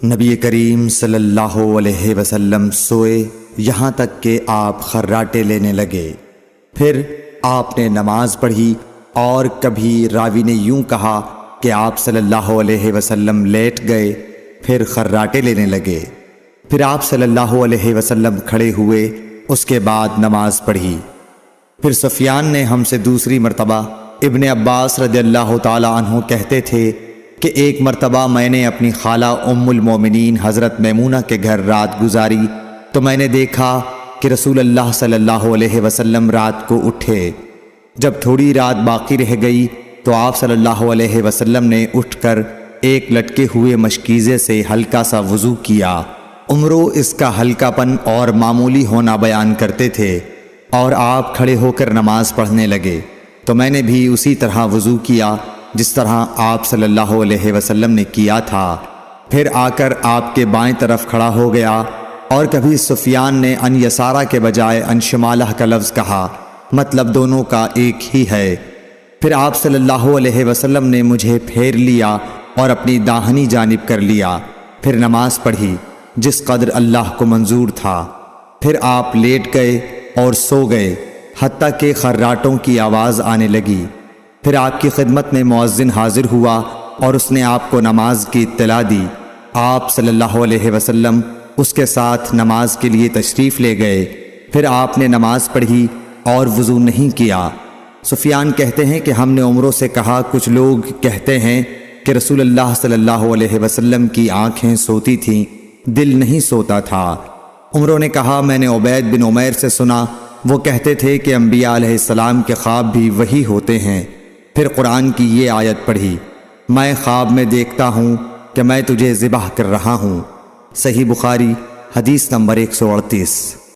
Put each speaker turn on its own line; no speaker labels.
نبی کریم صلی اللہ علیہ وسلم سوئے یہاں تک کہ آپ خراٹے لینے لگے۔ پھر آپ نے نماز پڑھی اور کبھی راوی نے یوں کہا کہ آپ صلی اللہ علیہ وسلم لیٹ گئے پھر خراٹے لینے لگے۔ پھر آپ صلی اللہ علیہ وسلم کھڑے ہوئے، اس کے بعد نماز پڑھی۔ پھر سفیان نے ہم سے دوسری مرتبہ ابن عباس رضی اللہ تعالی عنہ کہتے تھے کہ ایک مرتبہ میں نے اپنی خالہ ام المومنین حضرت میمونہ کے گھر رات گزاری تو میں نے دیکھا کہ رسول اللہ صلی اللہ علیہ وسلم رات کو اٹھے۔ جب تھوڑی رات باقی رہ گئی تو آپ صلی اللہ علیہ وسلم نے اٹھ کر ایک لٹکے ہوئے مشکیزے سے ہلکا سا وضو کیا۔ عمرو اس کا ہلکا پن اور معمولی ہونا بیان کرتے تھے، اور آپ کھڑے ہو کر نماز پڑھنے لگے تو میں نے بھی اسی طرح وضو کیا جس طرح آپ صلی اللہ علیہ وسلم نے کیا تھا۔ پھر آ کر آپ کے بائیں طرف کھڑا ہو گیا، اور کبھی سفیان نے ان یسارہ کے بجائے ان شمالہ کا لفظ کہا، مطلب دونوں کا ایک ہی ہے۔ پھر آپ صلی اللہ علیہ وسلم نے مجھے پھیر لیا اور اپنی داہنی جانب کر لیا، پھر نماز پڑھی جس قدر اللہ کو منظور تھا۔ پھر آپ لیٹ گئے اور سو گئے حتیٰ کہ خراٹوں کی آواز آنے لگی۔ پھر آپ کی خدمت میں مؤذن حاضر ہوا اور اس نے آپ کو نماز کی اطلاع دی۔ آپ صلی اللہ علیہ وسلم اس کے ساتھ نماز کے لیے تشریف لے گئے۔ پھر آپ نے نماز پڑھی اور وضو نہیں کیا۔ سفیان کہتے ہیں کہ ہم نے عمرو سے کہا، کچھ لوگ کہتے ہیں کہ رسول اللہ صلی اللہ علیہ وسلم کی آنکھیں سوتی تھیں، دل نہیں سوتا تھا۔ عمرو نے کہا، میں نے عبید بن عمیر سے سنا، وہ کہتے تھے کہ انبیاء علیہ السلام کے خواب بھی وہی ہوتے ہیں۔ پھر قرآن کی یہ آیت پڑھی، میں خواب میں دیکھتا ہوں کہ میں تجھے ذبح کر رہا ہوں۔ صحیح بخاری حدیث نمبر 138۔